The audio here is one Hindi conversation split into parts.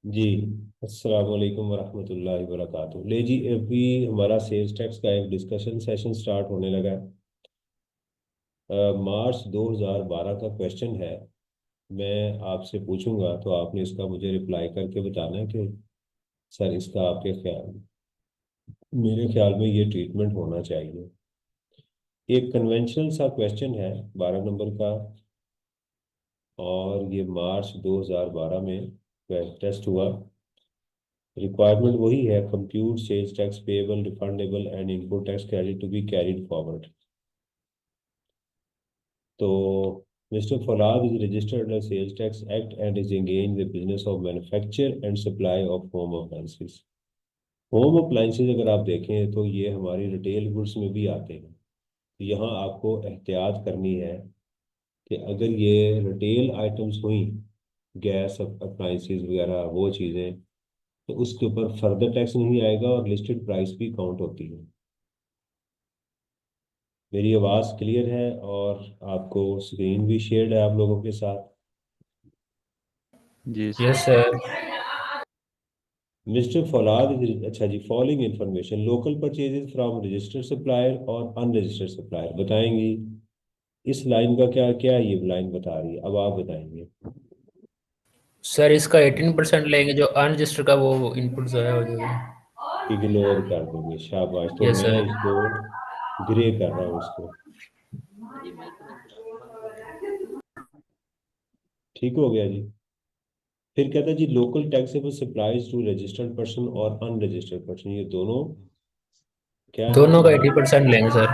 जी। अस्सलाम वालेकुम वरहमतुल्लाहि वबरकातुहू। ले जी, अभी हमारा सेल्स टैक्स का एक डिस्कशन सेशन स्टार्ट होने लगा है। मार्च 2012 का क्वेश्चन है। मैं आपसे पूछूंगा तो आपने इसका मुझे रिप्लाई करके बताना है कि सर इसका आपके ख्याल, मेरे ख्याल में ये ट्रीटमेंट होना चाहिए। एक कन्वेंशनल सा क्वेश्चन है, 12 नंबर का, और ये मार्च 2012 में टेस्ट हुआ। रिक्वायरमेंट वही है, compute sales tax payable refundable and input tax credit to be carried forward. तो mister Falad is registered under sales tax act and is engage the business of manufacture and supply of home appliances. Home appliances अगर आप देखें तो ये हमारी रिटेल गुड्स में भी आते हैं। तो यहाँ आपको एहतियात करनी है कि अगर ये रिटेल आइटम्स हुई, गैस अप्लायंसेस वगैरह वो चीज़ें, तो उसके ऊपर फर्दर टैक्स नहीं आएगा और लिस्टेड प्राइस भी काउंट होती है। मेरी आवाज़ क्लियर है और आपको स्क्रीन भी शेयर्ड है आप लोगों के साथ। जी yes sir. Sir. Mister Faulad अच्छा जी, following information local purchases from registered supplier और अनरजिस्टर्ड सप्लायर बताएंगी। इस लाइन का क्या क्या ये लाइन बता रही है, अब आप बताएंगे। सर इसका 18% लेंगे, जो अनरजिस्टर्ड का वो इनपुट जो है हो जाएगा। इग्नोर कर देंगे, शाबाश। तो यस मैं सर। इसको ग्रे कर रहा हूँ इसको। ठीक हो गया जी। फिर कहता है जी, local taxable supplies to registered person और अनरजिस्टर्ड पर्सन, ये दोनों क्या है दोनों का हमारे। 80% लेंगे सर।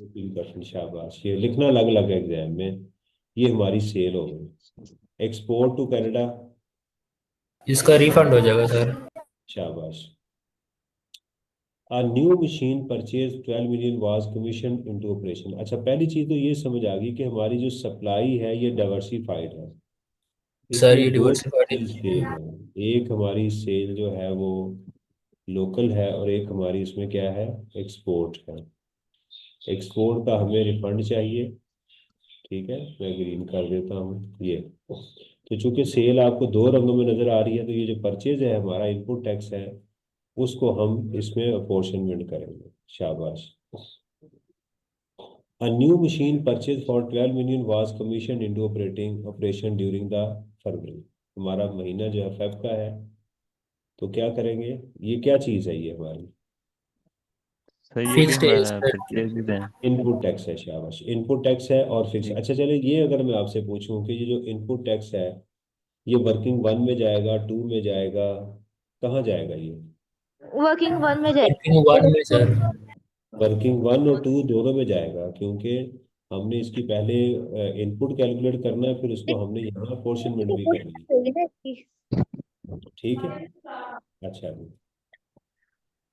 15%, शाबाश। ये लिखना अलग अलग एग्जाम में। ये हमारी सेल हो गई। एक्सपोर्ट टू कनाडा, इसका रिफंड हो जाएगा सर। शाबाश। A new machine purchase 12 million was commissioned into operation। अच्छा, पहली चीज तो ये समझ आ गई कि हमारी जो सप्लाई है ये डाइवर्सिफाइड है। सर इसमें ये दो डिवर्सिफाइड। सेल है। एक हमारी सेल जो है वो लोकल है, और एक हमारी इसमें क्या है, एक्सपोर्ट है। एक्सपोर्ट का हमें रिफंड चाहिए। ठीक है, मैं ग्रीन कर देता हूँ ये। तो चूंकि सेल आपको दो रंगों में नजर आ रही है, तो ये जो परचेज है हमारा इनपुट टैक्स है, उसको हम इसमें अपोर्शनमेंट करेंगे। शाबाश। A new machine purchased for 12 million was commissioned into operating operation during the फरवरी। हमारा महीना जो है फेब का है, तो क्या करेंगे। ये क्या चीज़ है ये हमारी, सर ये भी फिक्स्ड है हमारा सर। परचेज है। इनपुट टैक्स है। शाबाश, इनपुट टैक्स है और फिक्स। जी। अच्छा चले, ये अगर मैं आपसे पूछूं कि ये जो इनपुट टैक्स है, ये वर्किंग वन में जाएगा, टू में जाएगा, कहाँ जाएगा ये। वर्किंग वन में जाएगा। वर्किंग वन में सर। वर्किंग वन और टू दोनों में जाएगा, क्योंकि हमने इसकी पहले इनपुट कैलकुलेट करना है, फिर उसको हमने यहाँ अपोर्शनमेंट भी करनी है। होगी ना इसकी। ठीक है। अच्छा जी।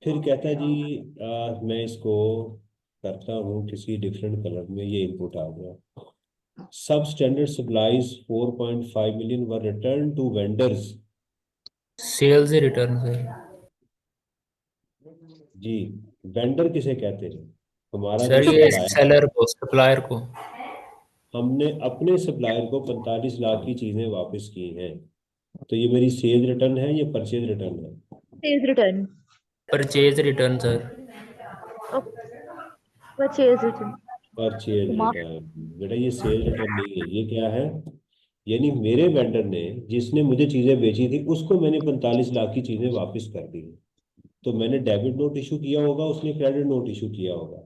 फिर कहता है जी, मैं इसको करता हूँ किसी डिफरेंट कलर में, ये इनपुट आ गया। सब standard supplies 4.5 million were return to vendors. Sales return sir. जी। वेंडर किसे कहते हैं, हमारा जो सर ये सप्लायर है। सेलर को, सप्लायर को। हमने अपने सप्लायर को 45 लाख की चीजें वापस की हैं। तो ये मेरी सेल रिटर्न है, ये परचेज रिटर्न है। Sales return. Purchase return sir. Purchase return. Purchase दिमाग। रिटर्न। बेटा ये सेल रिटर्न नहीं है, ये क्या है। यानी मेरे वेंडर ने, जिसने मुझे चीजें बेची थी, उसको मैंने 45 लाख की चीजें वापस कर दी। तो मैंने डेबिट नोट इशू किया होगा, उसने क्रेडिट नोट इशू किया होगा।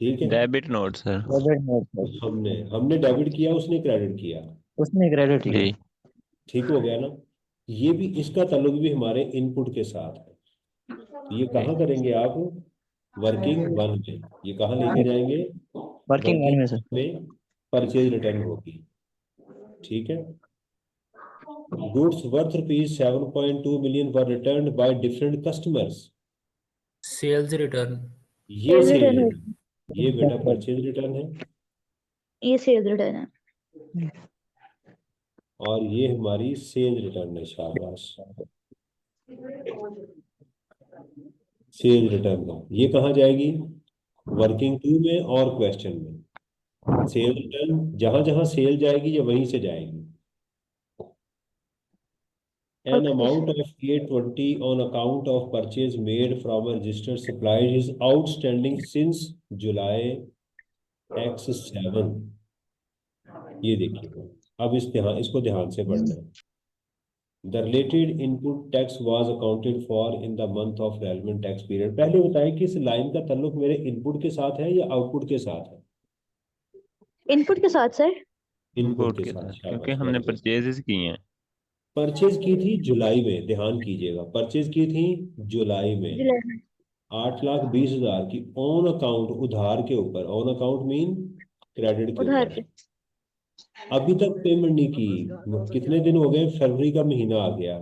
ठीक है। Debit note sir. Debit note sir. हमने डेबिट किया, उसने क्रेडिट किया। उसने क्रेडिट किया। जी। ठीक हो गया ना। ये भी, इसका ताल्लुक भी हमारे इनपुट के साथ है। तो ये जी। कहाँ करेंगे आप, वर्किंग वन में। ये कहाँ लेके जाएंगे, वर्किंग वन वर्किंग में सर। में परचेज रिटर्न होगी। ठीक है। Goods worth rupees 7.2 million were return by different customers. Sales return. ये सेल्स सेल रिटर्न रिटर्न, होगी। ये बेटा परचेज रिटर्न है। ये सेल्स रिटर्न है। और ये हमारी सेल रिटर्न है। शाबाश। सेल रिटर्न है, ये कहाँ जाएगी, वर्किंग टू में और क्वेश्चन में। सेल रिटर्न जहां जहां सेल जाएगी ये वहीं से जाएगी। An Okay, amount of 820 on account of purchase made from a registered supplier is outstanding since July X7। ये देखिए, अब इसको ध्यान से पढ़ना है। The related input tax was accounted for in the month of relevant tax period। पहले बताएं कि इस लाइन का ताल्लुक मेरे इनपुट के साथ है या आउटपुट के साथ है? इनपुट के साथ सर। इनपुट इनपुट के के साथ, साथ, शाबाश, क्योंकि हमने very good। परचेजेस की हैं। परचेज की थी जुलाई में, ध्यान कीजिएगा, परचेज की थी जुलाई में जुलाई में 8,20,000 की ऑन अकाउंट, उधार के ऊपर। ऑन अकाउंट मीन क्रेडिट के उधार ऊपर। पे। अभी तक पेमेंट नहीं की, कितने दिन हो गए? फरवरी का महीना आ गया,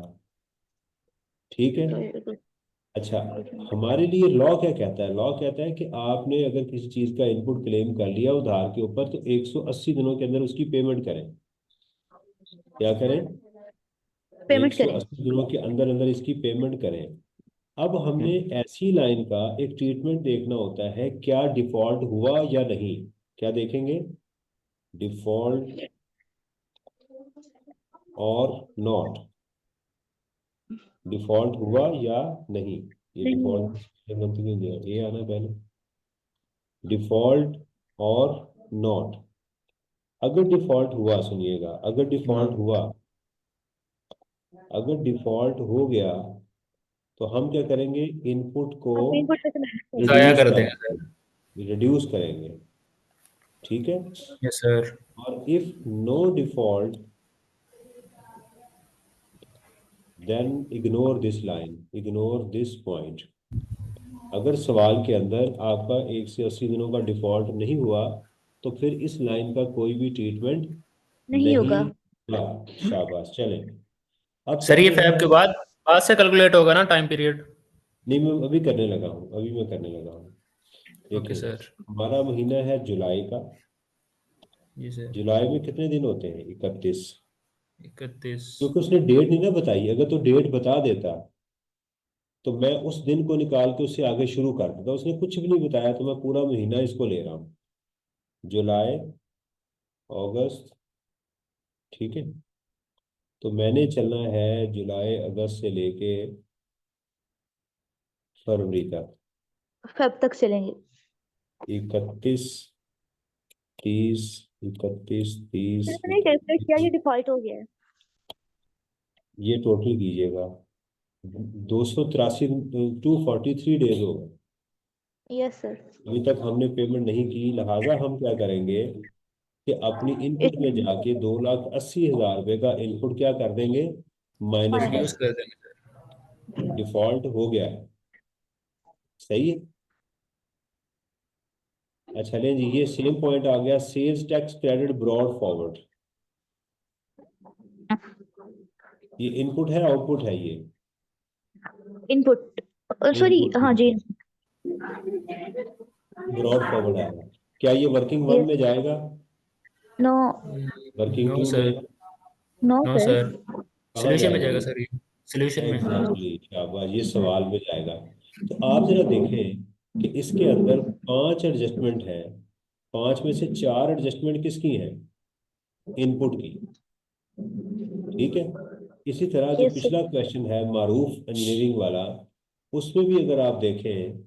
ठीक है। अच्छा, हमारे लिए लॉ क्या कहता है? लॉ कहता है कि आपने अगर किसी चीज का इनपुट क्लेम कर लिया उधार के ऊपर, तो 180 दिनों के अंदर उसकी पेमेंट करें। क्या करें? पेमेंट करें। 180 दिनों के अंदर अंदर इसकी पेमेंट करें। अब हमने ऐसी लाइन का एक ट्रीटमेंट देखना होता है, क्या डिफॉल्ट हुआ या नहीं। क्या देखेंगे? डिफॉल्ट और नॉट। डिफॉल्ट हुआ या नहीं। ये नहीं डिफॉल्ट ये आना पहले, डिफॉल्ट और नॉट। अगर डिफॉल्ट हुआ, सुनिएगा, अगर डिफॉल्ट हुआ, अगर डिफॉल्ट हो गया, तो हम क्या करेंगे? इनपुट को अपने इनपुट पे से जाया रिड्यूस कर कर देंगे सर। रिड्यूस करेंगे, ठीक है। Yes sir. और if no default then ignore this line, ignore this point. अगर सवाल के अंदर आपका 1 से 80 दिनों का डिफॉल्ट नहीं हुआ, तो फिर इस लाइन का कोई भी ट्रीटमेंट नहीं होगा। होगा। शाबाश, चलें। अब सर ये चलते फैब हैं। के बाद से कैलकुलेट होगा ना टाइम पीरियड? नहीं, मैं अभी करने लगा हूँ, अभी मैं करने लगा हूँ। ओके देखिए, सर। हमारा महीना है जुलाई का। जी सर। जुलाई में कितने दिन होते हैं? 31। 31। क्योंकि उसने डेट नहीं ना बताई, अगर तो डेट बता देता तो मैं उस दिन को निकाल के उससे आगे शुरू कर देता। उसने कुछ भी नहीं बताया, तो मैं पूरा महीना इसको ले रहा हूँ, जुलाई अगस्त, ठीक है। तो मैंने चलना है जुलाई अगस्त से लेके फरवरी तक। फेब तक चलेंगे। 31, 30, 31, 30, सर मैंने कैलकुलेट किया, ये डिफॉल्ट हो गया है। ये टोटल कीजिएगा, 283, 243 डेज हो गए। Yes sir. अभी तक हमने पेमेंट नहीं की, लिहाजा हम क्या करेंगे कि अपनी इनपुट में जाके 2,80,000 रुपये का इनपुट क्या कर देंगे? माइनस कर रिड्यूस कर देंगे सर। देंगे। डिफॉल्ट हो गया है, सही है। अच्छा लें जी, ये सेम पॉइंट आ गया, sales tax credit brought forward. ये इनपुट है आउटपुट है? ये इनपुट, सॉरी इनपुट हाँ जी। ब्रॉड फॉरवर्ड आएगा। क्या ये वर्किंग वन यस। में जाएगा? No. Working no two sir. में? No no sir. सर। कहाँ सोल्यूशन में जाएगा जाएगा ये? सर, ये सोल्यूशन में। एग्जैक्टली, शाबाश, ये सवाल में जाएगा। तो आप जरा देखें कि इसके अंदर 5 एडजस्टमेंट है, 5 में से 4 एडजस्टमेंट किसकी हैं? इनपुट की, ठीक है। इसी तरह जो यस सर। पिछला क्वेश्चन है मारूफ इंजीनियरिंग वाला, उसमें भी अगर आप देखें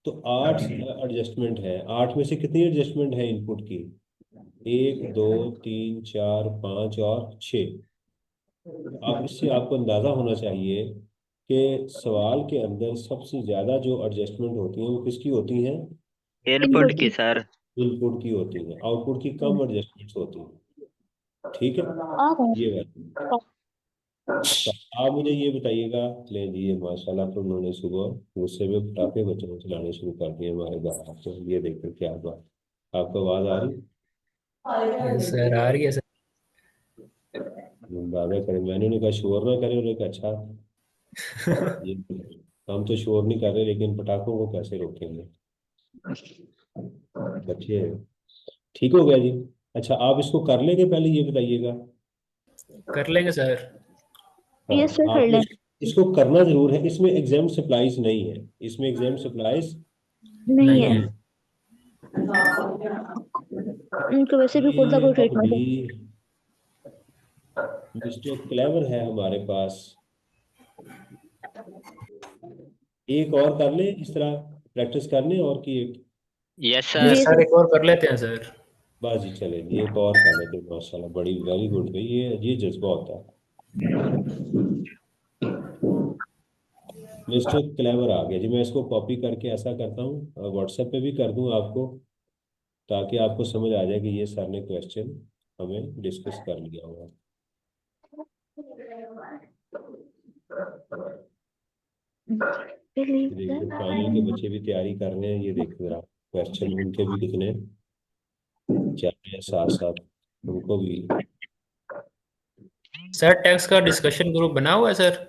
तो 8 एडजस्टमेंट है। 8 में से कितनी एडजस्टमेंट है इनपुट की? 1, 2, 3, 4, 5 और 6। आप इससे आपको अंदाजा होना चाहिए कि सवाल के अंदर सबसे ज्यादा जो एडजस्टमेंट होती हैं वो किसकी होती हैं? इनपुट की सर। इनपुट की होती हैं, आउटपुट की कम एडजस्टमेंट्स होती हैं, ठीक है। ये बात। तो आप मुझे ये बताइएगा, ले जी, ये माशाल्लाह तो उन्होंने सुबह गुस्से में पटाखे बच्चों को चलाने शुरू कर दिए हमारे घर। आपको ये देखकर क्या बात, आपको आवाज आ रही? यस सर, आ रही है सर। बाबा करे, मैंने उन्हें कहा शोर ना करें, उन्होंने कहा अच्छा। ये हम तो शोर नहीं कर रहे, लेकिन पटाखों को कैसे रोकेंगे? बच्चे हैं। ठीक हो गया जी। अच्छा, आप इसको कर लेंगे, पहले ये बताइएगा। कर लेंगे सर। हाँ, यस सर, कर आपने लें। इसको करना जरूर है। इसमें एग्जाम सप्लाईज नहीं है, इसमें एग्जाम सप्लाईज नहीं नहीं है। है। उनको वैसे भी खुद का कोई अब ट्रीटमेंट है। भी मिस्टर क्लेवर है हमारे पास, एक और कर ले, इस तरह प्रैक्टिस कर ले और की एक। यस जी सर। सर, एक और कर लेते हैं सर। बस जी चलेगी, एक और कर लेते हैं। माशाल्लाह, बड़ी वेरी गुड भाई, ये जज्बा होता है। मिस्टर क्लेवर आ गया जी। मैं इसको कॉपी करके ऐसा करता हूँ, व्हाट्सएप पे भी कर दूँ आपको, ताकि आपको समझ आ जाए कि ये सर ने क्वेश्चन हमें डिस्कस कर लिया हुआ। ये देखिए फाइनल के बच्चे भी तैयारी कर रहे हैं, ये देखिए जरा क्वेश्चन उनके भी कितने चल रहे हैं साथ साथ, उनको भी। सर टैक्स का डिस्कशन ग्रुप बना हुआ है सर?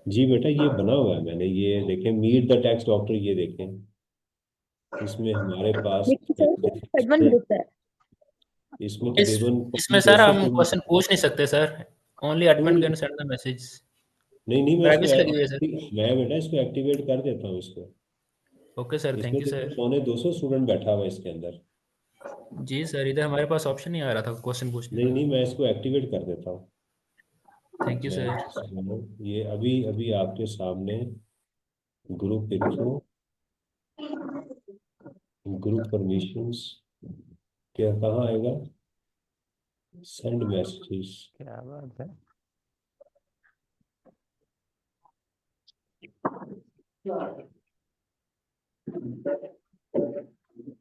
जी बेटा ये बना हुआ है मैंने, ये देखें मीट द टैक्स डॉक्टर, ये देखें इसमें हमारे पास देखिए सर, एडमिन ग्रुप है। इसमें इस तकरीबन इसमें सर 200 हम क्वेश्चन पूछ नहीं सकते sir, only admin can send the message. नहीं नहीं, मैं प्राइवेसी लगी हुई है सर। मैं बेटा इसको एक्टिवेट कर देता हूँ इसको। ओके सर, थैंक इसमें यू तो सर। 200 स्टूडेंट बैठा हुआ है इसके अंदर। जी सर, इधर हमारे पास ऑप्शन नहीं आ रहा था क्वेश्चन पूछने नहीं का। नहीं, मैं इसको एक्टिवेट कर देता हूँ। थैंक यू मैं सर। ये अभी अभी आपके सामने ग्रुप इन्फो, ग्रुप परमिशंस, क्या कहाँ आएगा, सेंड मैसेजेस। क्या बात है।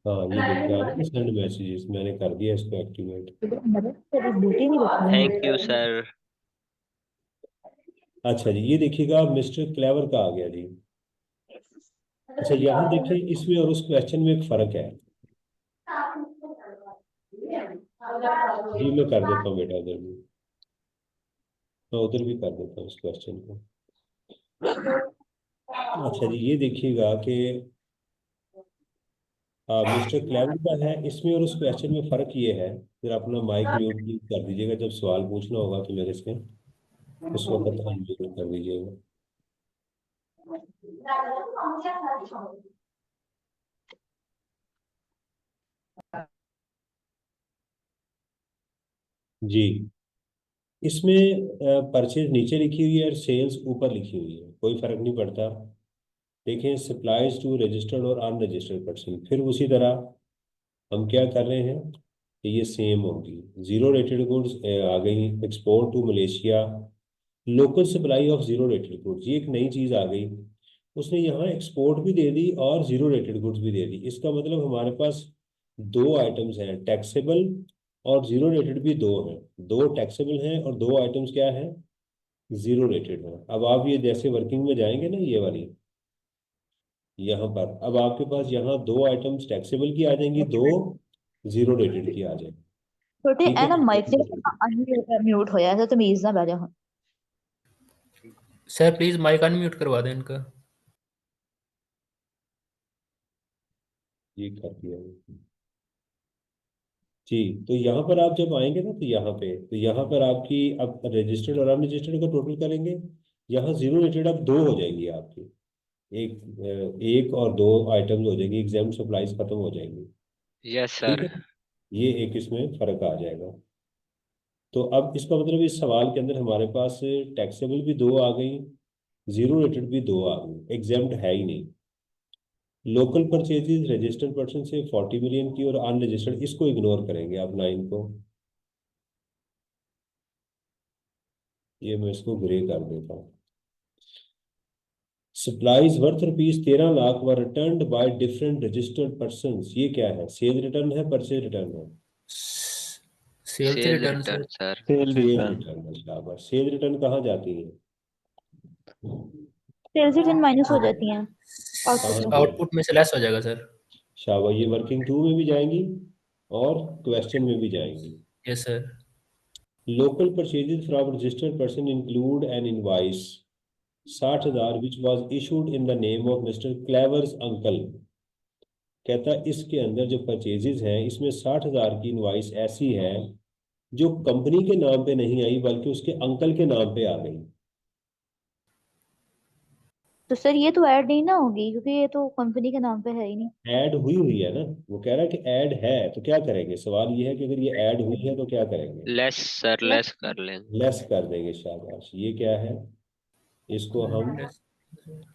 हाँ ये देखिए आ गया सेंड मैसेजेस, मैंने कर दिया इसको एक्टिवेट। ड्यूटी नहीं बता थैंक यू सर। अच्छा जी, ये देखिएगा मिस्टर क्लेवर का आ गया जी। अच्छा यहाँ देखिए, इसमें और उस क्वेश्चन में एक फर्क है जी। मैं कर देता हूँ बेटा उधर भी, मैं उधर भी कर देता हूँ उस क्वेश्चन को। अच्छा जी, ये देखिएगा कि मिस्टर क्लेवर का है इसमें और उस क्वेश्चन में फर्क ये है। फिर अपना माइक म्यूट कर दीजिएगा, जब सवाल पूछना होगा तो मेरे से उस वक्त अनम्यूट कर दीजिएगा। जी, इसमें परचेज नीचे लिखी हुई है और सेल्स ऊपर लिखी हुई है, कोई फर्क नहीं पड़ता। देखें सप्लाईज टू रजिस्टर्ड और अनरजिस्टर्ड पर्सन, फिर उसी तरह हम क्या कर रहे हैं कि ये सेम होगी। जीरो रेटेड गुड्स आ गई, export to Malaysia, local supply of zero rated goods, ये एक नई चीज़ आ गई। उसने यहाँ एक्सपोर्ट भी दे दी और जीरो रेटेड गुड्स भी दे दी। इसका मतलब हमारे पास दो आइटम्स हैं, टैक्सेबल और जीरो रेटेड भी दो हैं। दो टैक्सेबल हैं और दो आइटम्स क्या है, जीरो रेटेड है। अब आप ये जैसे वर्किंग में जाएंगे ना, ये वाली यहाँ पर, अब आपके पास यहाँ दो आइटम्स टैक्सेबल की आ जाएंगी, दो जीरो रेटेड की आ जाएंगी। छोटे ठीक है है, ना, माइक से म्यूट हो जाए तो तमीज ना बैठे हो। सर प्लीज माइक अनम्यूट करवा दें इनका। ये कर दिया जी। तो यहाँ पर आप जब आएंगे ना, तो यहाँ पर आपकी अब रजिस्टर्ड और अनरजिस्टर्ड का टोटल करेंगे। यहाँ जीरो रेटेड अब दो हो जाएंगी आपकी, एक और दो आइटम्स हो जाएंगी, एग्जाम सप्लाईज खत्म हो जाएंगी। यस ठीक सर। है, ये एक इसमें फर्क आ जाएगा। तो अब इसका मतलब इस सवाल के अंदर हमारे पास टैक्सेबल भी दो आ गई, जीरो रेटेड भी दो आ गई, एग्जाम्ड है ही नहीं। लोकल परचेजेज रजिस्टर्ड पर्सन से 40 मिलियन की और अनरजिस्टर्ड, इसको इग्नोर करेंगे आप 9 को। ये मैं इसको ग्रे कर देता हूँ। Supplies worth ₹13 lakh were returned by different registered person, ये क्या है, सेल रिटर्न है, परचेज रिटर्न है? Sales sale return return sir. Sir. Sale sale return. Return है, शाबाश। सेल रिटर्न कहाँ जाती है, सेल्स रिटर्न माइनस हो जाती हैं कहाँ आउटपुट में। जाएगी? आउटपुट में से लेस हो जाएगा सर। शाबाश, ये वर्किंग टू में भी जाएंगी और क्वेश्चन में भी जाएंगी। Yes sir. Local purchases from registered person include an invoice 60,000 which was issued in the name of mister Clevers uncle. कहता है इसके अंदर जो परचेजेज हैं इसमें 60,000 की इनवाइस ऐसी है जो कंपनी के नाम पे नहीं आई बल्कि उसके अंकल के नाम पे आ गई। तो सर ये तो ऐड नहीं ना होगी, क्योंकि ये तो कंपनी के नाम पे है ही नहीं। ऐड हुई हुई है ना, वो कह रहा है कि ऐड है, तो क्या करेंगे, सवाल ये है कि अगर ये ऐड हुई है तो क्या करेंगे, लेस सर, लेस कर लेंगे। लेस कर देंगे। शाबाश, ये क्या है, इसको हम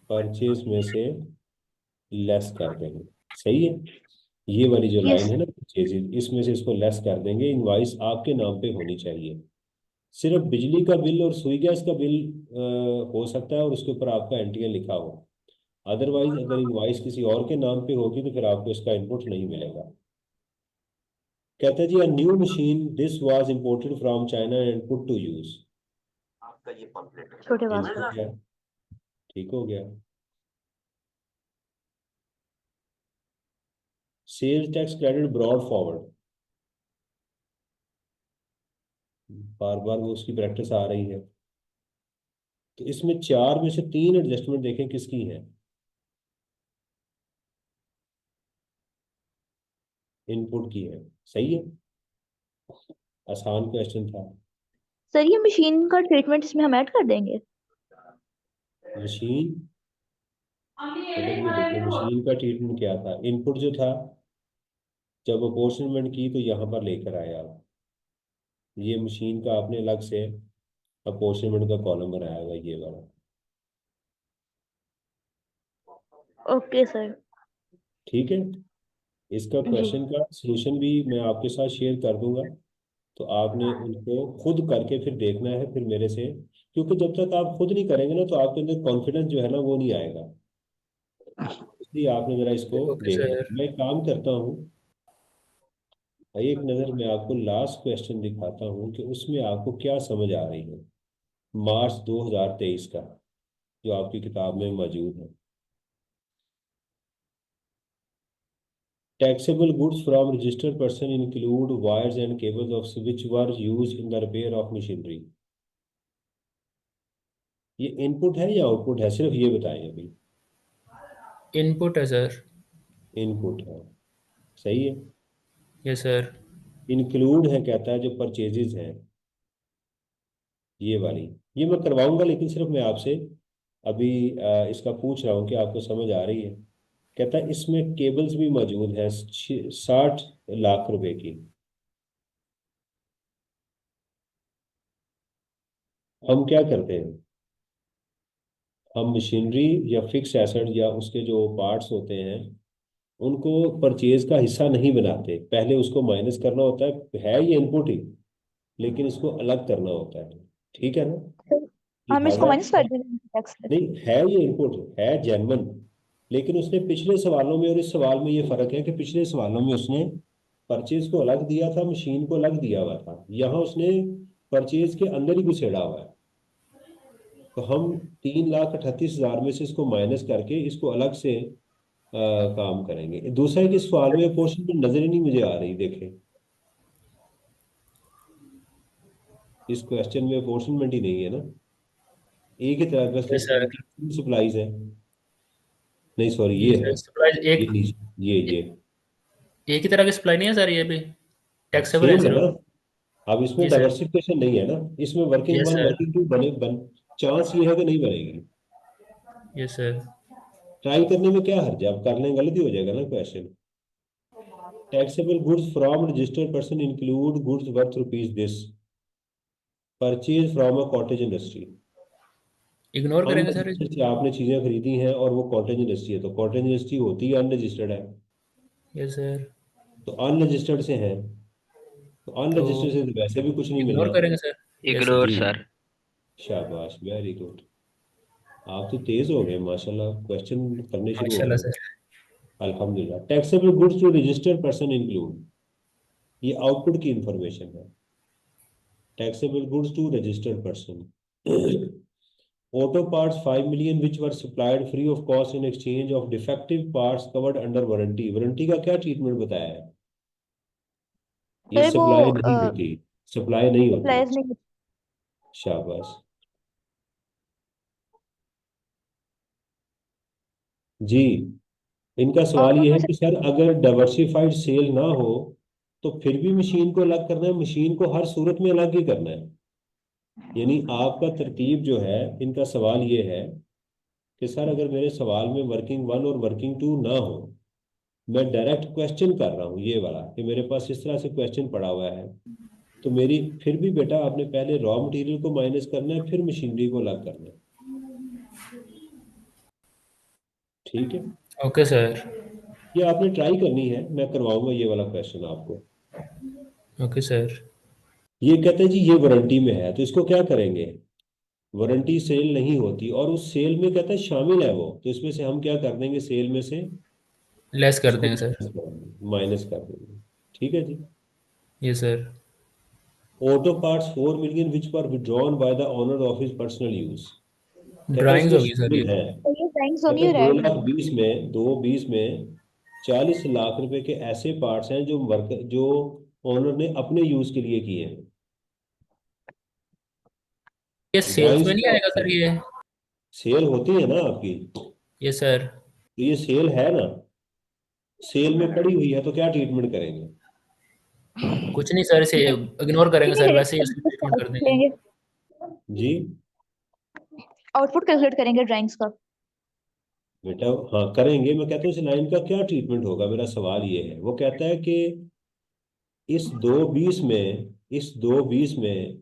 परचेज में से लेस कर देंगे। सही है, ये वाली जो यस लाइन है ना परचेज, इसमें से इसको लेस कर देंगे। इनवाइस आपके नाम पे होनी चाहिए। सिर्फ बिजली का बिल और सुई गैस का बिल हो सकता है और उसके ऊपर आपका एनटीएल लिखा हो। अदरवाइज अगर इनवाइस किसी और के नाम पे होगी तो फिर आपको इसका इनपुट नहीं मिलेगा। कहता है जी, a new machine this was imported from China and put to use. छोटे इनपुट पासवर्ड। है, ठीक हो गया। Sales tax credit brought forward, बार बार वो उसकी प्रैक्टिस आ रही है। तो इसमें चार में से तीन एडजस्टमेंट देखें किसकी है। इनपुट की है। सही है, आसान क्वेश्चन था। सर ये मशीन का ट्रीटमेंट इसमें हम ऐड कर देंगे? मशीन, बेटा ये देखिए मशीन का ट्रीटमेंट क्या था। इनपुट जो था, जब अपोर्शनमेंट की तो यहाँ पर लेकर आए आप। ये मशीन का आपने अलग से अपोर्शनमेंट का कॉलम बनाया हुआ, ये वाला। Okay sir. ठीक है, इसका जी। क्वेश्चन का सलूशन भी मैं आपके साथ शेयर कर दूंगा। तो आपने उनको खुद करके फिर देखना है फिर मेरे से, क्योंकि जब तक आप खुद नहीं करेंगे ना तो आपके अंदर कॉन्फिडेंस जो है ना वो नहीं आएगा। इसलिए आपने जरा इसको ओके देखना सर। है। मैं काम करता हूँ, एक नज़र मैं आपको लास्ट क्वेश्चन दिखाता हूँ कि उसमें आपको क्या समझ आ रही है। मार्च 2023 का, जो आपकी किताब में मौजूद है। Taxable goods from registered person include wires and cables of which were used in the repair of machinery। ये इनपुट है या आउटपुट है, सिर्फ ये बताएं अभी। इनपुट है सर। इनपुट है, सही है। Yes sir. इंक्लूड है, कहता है जो परचेजेस हैं ये वाली, ये मैं करवाऊंगा लेकिन सिर्फ मैं आपसे अभी इसका पूछ रहा हूँ कि आपको समझ आ रही है। कहता है इसमें केबल्स भी मौजूद है 60 लाख रुपए की। हम क्या करते हैं, हम मशीनरी या फिक्स एसेट या उसके जो पार्ट्स होते हैं उनको परचेज का हिस्सा नहीं बनाते। पहले उसको माइनस करना होता है ये इनपुट ही, लेकिन इसको अलग करना होता है। ठीक है ना, हम इसको लिहाजा माइनस कर देंगे टैक्स में। नहीं है, ये इनपुट है जेन्युइन। लेकिन उसने पिछले सवालों में और इस सवाल में ये फर्क है कि पिछले सवालों में उसने परचेज को अलग दिया था, मशीन को अलग दिया हुआ था। यहाँ उसने परचेज के अंदर ही घुसेड़ा हुआ है। तो हम 3,38,000 में से इसको माइनस करके इसको अलग से काम करेंगे। दूसरा है कि इस सवाल में पोर्शन में नजर ही नहीं मुझे आ रही, देखें इस क्वेश्चन में अपोर्शनमेंट ही नहीं है ना। एक ही तरह का यस सर। सप्लाईज है, नहीं सॉरी जी ये है, सर, सप्लाई ये एक नीचे ये एक ही तरह की सप्लाई नहीं है सर, ये भी टैक्सेबल है सेम है ना। सिर्फ। अब इसमें जी सर। डाइवर्सिफिकेशन नहीं है ना, इसमें working yes one sir. Working to बन चांस ये है कि नहीं बनेगी। Yes sir. ट्राई करने में क्या हर्ज है, अब कर लें गलती हो जाएगा ना question. Taxable goods from registered person include goods worth rupees this purchase from a cottage industry. Ignore करेंगे सर अनरजिस्टर्ड इसको। से आपने चीजें खरीदी हैं और वो कॉटेज इंडस्ट्री है, तो कॉटेज इंडस्ट्री होती है अनरजिस्टर्ड है। Yes sir. तो अनरजिस्टर्ड से है, तो तो अनरजिस्टर्ड से तो वैसे भी कुछ नहीं इग्नोर मिलना। करेंगे सर। Yes sir. इग्नोर जी, सर। शाबाश, वेरी गुड। आप तो तेज हो गए माशाल्लाह, क्वेश्चन करने शुरू हो माशाल्लाह गए। सर। अल्हम्दुलिल्लाह। Taxable goods to registered person include, ये आउटपुट की इंफॉर्मेशन है। Taxable goods to registered person auto parts 5 million which were supplied free of cost in exchange of defective parts covered under warranty। Warranty का क्या ट्रीटमेंट बताया है, ये सर वो सप्लाई नहीं होती, सप्लाई नहीं होती। सप्लायर्स नहीं। शाबाश जी। इनका सवाल ऑटो ये में है से कि सर अगर डाइवर्सिफाइड सेल ना हो तो फिर भी मशीन को अलग करना है, मशीन को हर सूरत में अलग ही करना है। यानी आपका तरतीब जो है, इनका सवाल ये है कि सर अगर मेरे सवाल में वर्किंग वन और वर्किंग टू ना हो, मैं डायरेक्ट क्वेश्चन कर रहा हूँ ये वाला कि मेरे पास इस तरह से क्वेश्चन पड़ा हुआ है, तो मेरी फिर भी बेटा आपने पहले रॉ मटेरियल को माइनस करना है फिर मशीनरी को अलग करना है। ठीक है, ओके सर। ये आपने ट्राई करनी है, मैं करवाऊंगा ये वाला क्वेश्चन आपको। Okay sir. ये कहते हैं जी ये वारंटी में है, तो इसको क्या करेंगे, वारंटी सेल नहीं होती और उस सेल में कहते हैं शामिल है वो, तो इसमें से हम क्या कर देंगे, सेल में से लेस कर इसको देंगे सर। माइनस कर देंगे। ठीक है जी। ये sir. Auto parts 4 million which were withdrawn by the owner of his personal use, कहते हैं ड्राइंग्स इसमें होगी सर ये। शामिल है, तो ये ड्राइंग्स कहते होंगी हैं और दो ऐड नहीं लाख होगी। बीस में 2 20 में 40 लाख रुपए के ऐसे पार्ट्स हैं जो वर्क जो ओनर ने अपने यूज के लिए किए हैं। ये सेल्स ड्राइंग्स में नहीं क्या आएगा होती सर है, ये? सेल होती है ना आपकी, तो ये सर। ये सेल है ना, सेल में पड़ी हुई है तो क्या ट्रीटमेंट करेंगे। कुछ नहीं सर, इसे इग्नोर करेंगे नहीं सर, करेंगे वैसे ही सर, उसकी इसका ट्रीटमेंट कर आउटपुट देंगे। करेंगे, जी आउटपुट कैलकुलेट करेंगे ड्राइंग्स का। बेटा, हाँ करेंगे, मैं कहता हूँ इस लाइन का क्या ट्रीटमेंट होगा, मेरा सवाल ये है। वो कहता है कि इस 2 20 में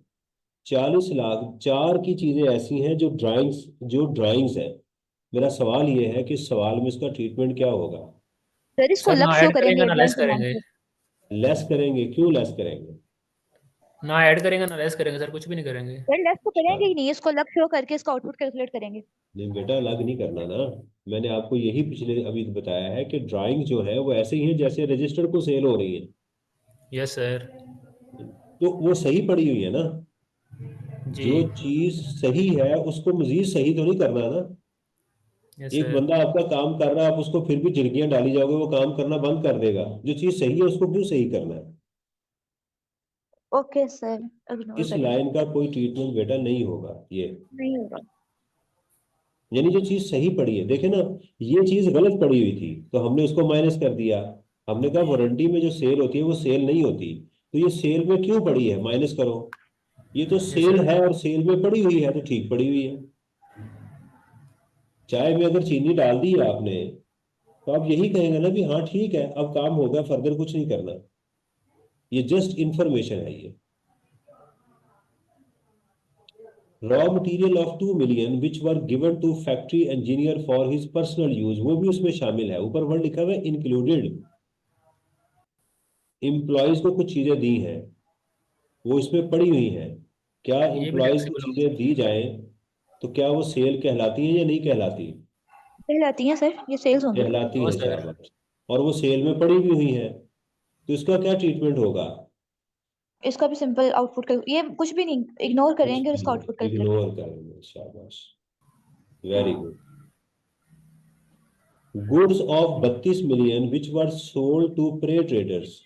40 लाख चार की चीजें ऐसी हैं जो ड्राइंग्स हैं। मेरा सवाल ये है कि इस सवाल में इसका ट्रीटमेंट क्या होगा। सर इसको सर ना अलग शो ऐड करेंगे करेंगे ना ड्राइंग लेस के नाम करेंगे। पे। लेस करेंगे, क्यों लेस करेंगे। ना ऐड करेंगे ना लेस करेंगे सर, कुछ भी नहीं करेंगे। सर लेस तो अच्छा, करेंगे ही नहीं, इसको अलग शो करके इसका आउटपुट कैलकुलेट करेंगे। नहीं बेटा, अलग नहीं करना ना, मैंने आपको यही पिछले अभी बताया है कि ड्राइंग जो है वो ऐसे ही है जैसे रजिस्टर को सेल हो रही है, यस सर। तो वो सही पड़ी हुई है ना। जी। जो चीज सही है उसको मजीद सही तो नहीं करना ना। यस एक सर। बंदा आपका काम कर रहा है, आप उसको फिर भी झिड़कियां डाली जाओगे, वो काम करना बंद कर देगा। जो चीज सही है उसको क्यों सही करना है। ओके सर, इग्नोर इस करेंगे। लाइन का कोई ट्रीटमेंट बेटा नहीं होगा ये, नहीं होगा। यानी जो चीज सही पड़ी है, देखे ना, ये चीज गलत पड़ी हुई थी तो हमने उसको माइनस कर दिया। हमने कहा वारंटी में जो सेल होती है वो सेल नहीं होती, तो ये सेल में क्यों पड़ी है, माइनस करो। ये तो यस सेल सर। है और सेल में पड़ी हुई है तो ठीक पड़ी हुई है। चाय में अगर चीनी डाल दी है आपने, तो आप यही कहेंगे ना भी हाँ ठीक है, अब काम हो गया, फर्दर कुछ नहीं करना। ये जस्ट इंफॉर्मेशन है ये। Raw material of 2 million which were given to factory engineer for his personal use, वो भी उसमें शामिल है। ऊपर वर्ड लिखा हुआ है इंक्लूडेड। एम्प्लॉयज को कुछ चीजें दी हैं, वो इसमें पड़ी हुई हैं। क्या ये भी एम्प्लॉयज को टैक्सेबल होगी। चीजें दी जाएं तो क्या वो सेल कहलाती हैं या नहीं कहलाती। कहलाती हैं सर, ये सेल्स होंगी। कहलाती नो हैं, सर। शाबाश। और वो सेल में पड़ी भी हुई हैं, तो इसका क्या ट्रीटमेंट होगा। इसका भी सिंपल आउटपुट कैल, ये कुछ भी नहीं, इग्नोर कुछ करेंगे और भी इसका आउटपुट नहीं, कैलकुलेट इग्नोर करेंगे। करेंगे, शाबाश, very good. Goods of 32 million which were sold to pre traders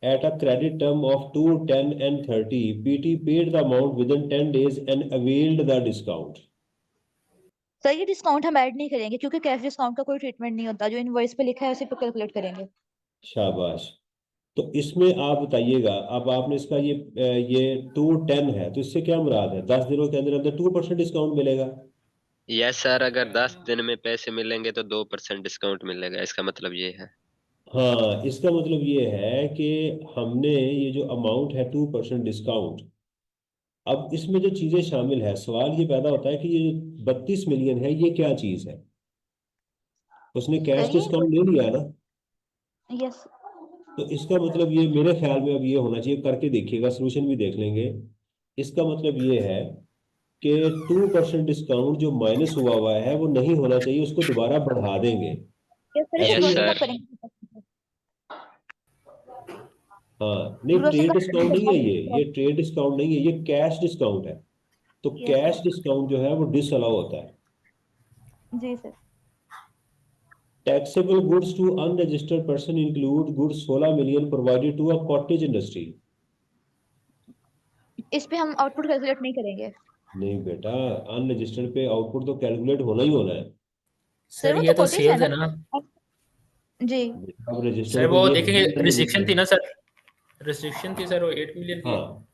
at a credit term of 2, 10 and 30, PT paid the amount within 10 days and availed the discount। Sir ये डिस्काउंट हम ऐड नहीं करेंगे क्योंकि कैश डिस्काउंट का कोई ट्रीटमेंट नहीं होता, जो इनवॉइस पे लिखा है उसी पे कैलकुलेट करेंगे। शाबाश। तो इसमें आप बताइएगा, अब आपने इसका ये 210 है, तो इससे क्या मुराद है, 10 दिनों के अंदर अंदर 2% डिस्काउंट मिलेगा। यस सर, अगर 10 दिन में पैसे मिलेंगे तो 2% डिस्काउंट मिलेगा, इसका मतलब ये है। हाँ, इसका मतलब ये है कि हमने ये जो अमाउंट है 2% डिस्काउंट, अब इसमें जो चीजें शामिल है, सवाल ये पैदा होता है कि ये जो 32 मिलियन है ये क्या चीज है। उसने कैश सर ये डिस्काउंट ले लिया ना, यस। तो इसका मतलब ये मेरे ख्याल में अब ये होना चाहिए, करके देखिएगा, सोल्यूशन भी देख लेंगे। इसका मतलब ये है कि 2% डिस्काउंट जो माइनस हुआ है वो नहीं होना चाहिए, उसको दोबारा बढ़ा देंगे। यस सर, इसे ऐसा यस ही है ग्रोसिंग ना। Up sir. करेंगे। हाँ, नहीं, ग्रोसिंग ट्रेड का डिस्काउंट नहीं है ये ट्रेड डिस्काउंट नहीं है, ये कैश डिस्काउंट है। तो यस कैश सर। डिस्काउंट जो है वो डिसअलाउ होता है। जी sir. Taxable goods to unregistered person include goods 16 million provided to a cottage industry. इस पे हम आउटपुट कैलकुलेट नहीं करेंगे। नहीं बेटा, अनरजिस्टर्ड पे आउटपुट तो कैलकुलेट होना ही होना है। सर सर वो ये तो तो कॉटेज है सेल्स है ना। ना। जी। अब सर रजिस्टर्ड पे वो ये देखेंगे, है रिस्ट्रिक्शन थी नहीं। ना सर। रिस्ट्रिक्शन थी सर वो 8 मिलियन की। हाँ,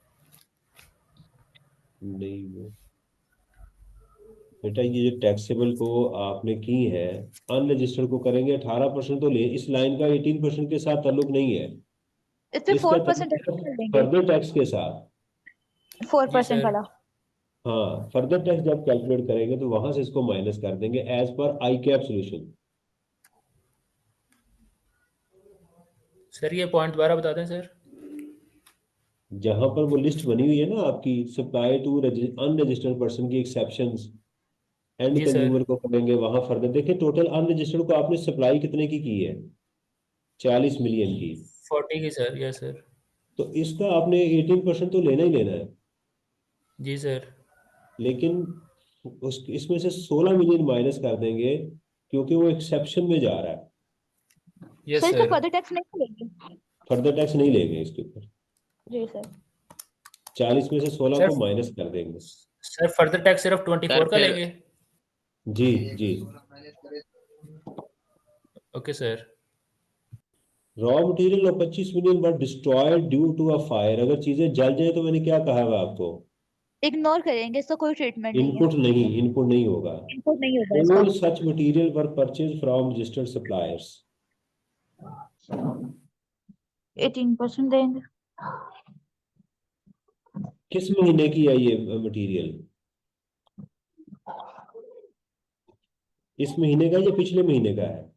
नहीं बेटा, ये जो टैक्सेबल को आपने की है, अनरजिस्टर्ड को करेंगे 18% तो ले, इस लाइन का 18% के साथ ताल्लुक नहीं है। इस पे इसका 4% ताल्लुक है कर देंगे। फर्दर टैक्स के साथ। 4% जी सर। वाला। हाँ, फर्दर टैक्स जब कैलकुलेट करेंगे तो वहां से इसको माइनस कर देंगे एज पर आई कैप सोल्यूशन। सर ये पॉइंट दोबारा बता दें सर। जहां पर वो लिस्ट बनी हुई है ना आपकी, सप्लाई टू अनरजिस्टर्ड पर्सन की एक्सेप्शंस, एंड जी सर। कंज्यूमर को करेंगे वहां फर्दर। देखिए टोटल अनरजिस्टर्ड को आपने सप्लाई कितने की है? 40 मिलियन की। 40 की सर, यस सर। तो इसका आपने 18% तो लेना ही लेना है। जी सर। लेकिन उस इसमें से 16 मिलियन माइनस कर देंगे क्योंकि वो एक्सेप्शन में जा रहा है। यस सर इसका सर। फर्दर टैक्स नहीं लेंगे? फर्दर टैक्स नहीं लेंगे इसके ऊपर। जी सर। 40 में से 16 सर को माइनस कर देंगे। सर फर्दर टैक्स सिर्फ सर 24 का फिर लेंगे? जी जी। Okay sir. रॉ मटेरियल और 25 million were destroyed due to a fire. अगर चीजें जल जाए तो मैंने क्या कहा हुआ आपको? इग्नोर करेंगे, इसका कोई ट्रीटमेंट नहीं है। इनपुट नहीं होगा। इनपुट नहीं होगा इसका। All such material were purchase from registered suppliers. 18% देंगे। किस महीने की है ये मटेरियल? इस महीने का या पिछले महीने का है?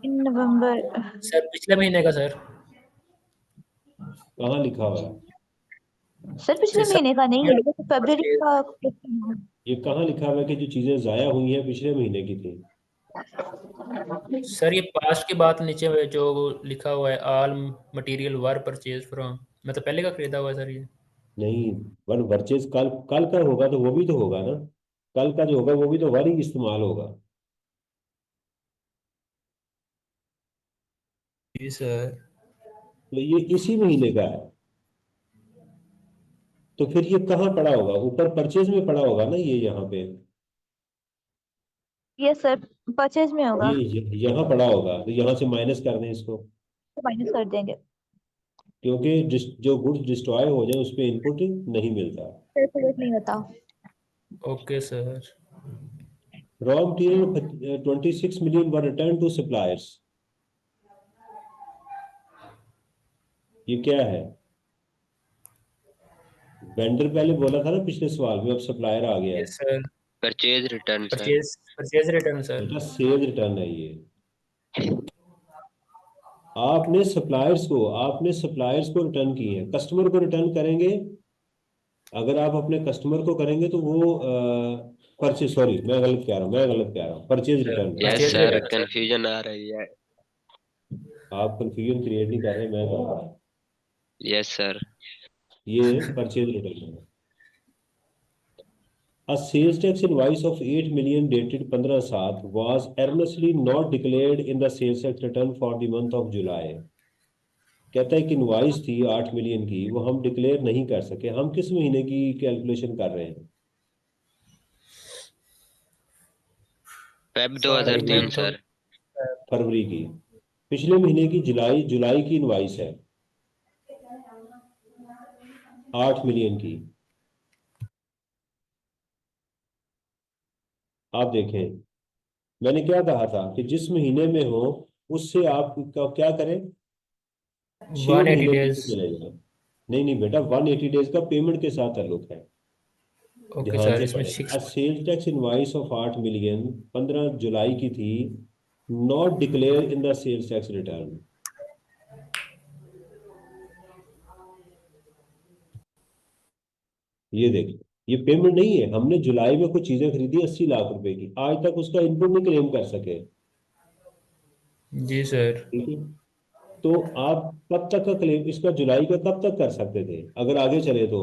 इन नवंबर। सर पिछले महीने का सर। कहाँ लिखा हुआ है? सर पिछले महीने का नहीं है, ये तो फरवरी परचेज। का। ये कहाँ लिखा हुआ है कि जो चीजें जाया हुई हैं पिछले महीने की थी? सर ये पास्ट की बात नीचे में जो लिखा हुआ है, all material were purchase from, मैं तो पहले का खरीदा हुआ है सर ये। नहीं, वन परचेज कल कल का होगा तो वो भी तो होगा ना। कल का जो होगा वो भी तो वर ही इस्तेमाल होगा। जी सर। तो ये इसी महीने का है। तो फिर ये कहाँ पड़ा होगा? ऊपर परचेज में पड़ा होगा ना ये यहाँ पे। ये सर परचेज में होगा, यहाँ पड़ा होगा तो यहाँ से माइनस कर दें इसको। तो माइनस कर देंगे। क्योंकि जो गुड्स डिस्ट्रॉय हो जाए उस पर इनपुट नहीं मिलता। कैलकुलेट नहीं होता। Okay sir. Raw material 26 million were return to suppliers. ये क्या है? वेंडर पहले बोला था ना पिछले सवाल में, अब सप्लायर आ गया है। Yes sir. Purchase return sir. Purchase return sir. बेटा सेल रिटर्न है ये। आपने सप्लायर्स को रिटर्न किए हैं, कस्टमर को रिटर्न करेंगे। अगर आप अपने कस्टमर को करेंगे तो वो परचेज, सॉरी मैं गलत कह रहा हूँ, परचेज सर रिटर्न है। Yes purchase sir, return sir. Confusion आ रही है। आप कंफ्यूजन क्रिएट नहीं कर रहे, मैं कर रहा हूँ। Yes sir. ये परचेज रिटर्न है। A sales tax invoice of 8 million dated 15/7 was erroneously not declared in the sales tax return for the month of July। कहता है कि इनवाइस थी 8 मिलियन की, वो हम डिक्लेयर नहीं कर सके। हम किस महीने की कैलकुलेशन कर रहे हैं? Feb sorry 2003 sir. फरवरी की। पिछले महीने की जुलाई जुलाई की इनवाइस है 8 मिलियन की। आप देखें, मैंने क्या कहा था कि जिस महीने में हो उससे आप क्या करें? 6 180 महीने पीछे डेज। चले जाए। नहीं नहीं बेटा, 180 डेज का पेमेंट के साथ ताल्लुक है। ओके ध्यान सर से इसमें पढ़े। 6। Sales tax invoice of 8 million 15 जुलाई की थी, not declare in the sales tax return. ये देखिए, ये पेमेंट नहीं है। हमने जुलाई में कुछ चीजें खरीदी 80 लाख रुपए की, आज तक उसका इनपुट नहीं क्लेम कर सके। जी सर। ठीक है। तो आप कब तक का क्लेम, इसका जुलाई का कब तक कर सकते थे अगर आगे चले तो?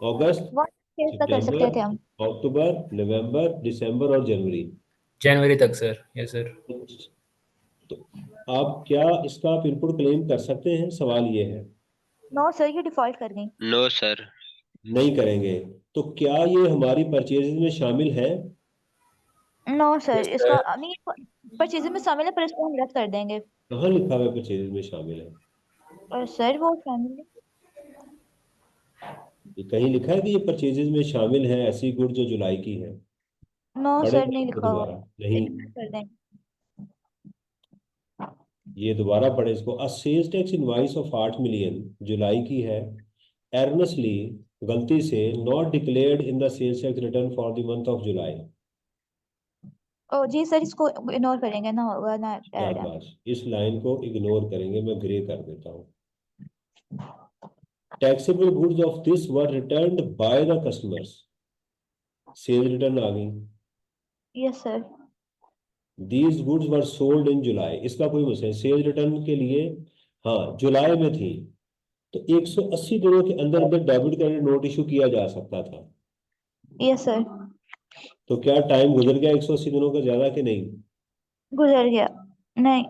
अगस्त, 1 तक कर सकते सितंबर, थे हम। अक्टूबर, नवंबर, दिसंबर और जनवरी। जनवरी तक सर, यस सर। तो आप क्या इसका आप इनपुट क्लेम कर सकते हैं? सवाल ये है। नो सर, ये डिफॉल्ट कर गई। No sir. नहीं करेंगे। तो क्या ये हमारी परचेज में शामिल है? नो यस सर, इसका सर। नहीं परचेज में शामिल है, पर इसको हम रद्द कर देंगे। कहाँ लिखा हुआ है परचेज में शामिल है? और सर वो शामिल है। ये कहीं लिखा है कि ये परचेजेस में शामिल है ऐसी गुड जो जुलाई की है? नो पढ़े सर, नहीं तो लिखा हुआ। दोबारा नहीं। इग्नोर कर देंगे। ये दोबारा पढ़े इसको। A sales tax invoice of 8 million जुलाई की है, एर्नसली गलती से not declared in the sales tax return for the month of July. ओ जी सर, इसको इग्नोर करेंगे ना, होगा ना ऐड है। शाबाश, इस लाइन को इग्नोर करेंगे, मैं ग्रे कर देता हूँ। Taxable goods of this were returned by the customers, sale return आ गई। Yes sir. These goods were sold in July, इसका कोई मसला नहीं, सेल रिटर्न के लिए हाँ जुलाई में थी, तो 180 दिनों के अंदर अंदर डेबिट क्रेडिट नोट इशू किया जा सकता था। Yes sir. तो क्या टाइम गुजर गया 180 दिनों का ज्यादा कि नहीं? गुजर गया। नहीं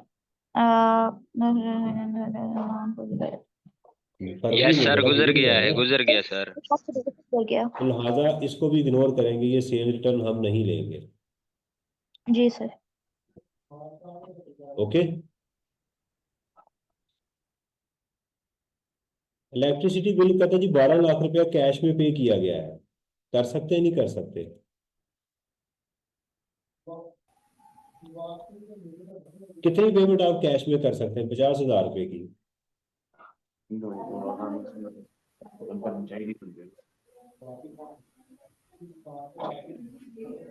फर्क यस नहीं सर, पड़ेगा, गुजर गुजर गया है, जाएगा। गुजर गया सर। गुजर गया। तो लिहाजा इसको भी इग्नोर करेंगे, ये सेल रिटर्न हम नहीं लेंगे। जी सर। ओके। इलेक्ट्रिसिटी बिल कहता जी 12 लाख रुपया कैश में पे किया गया है, कर सकते हैं नहीं कर सकते? कितनी पेमेंट आप कैश में कर सकते हैं? 50,000 रुपए की।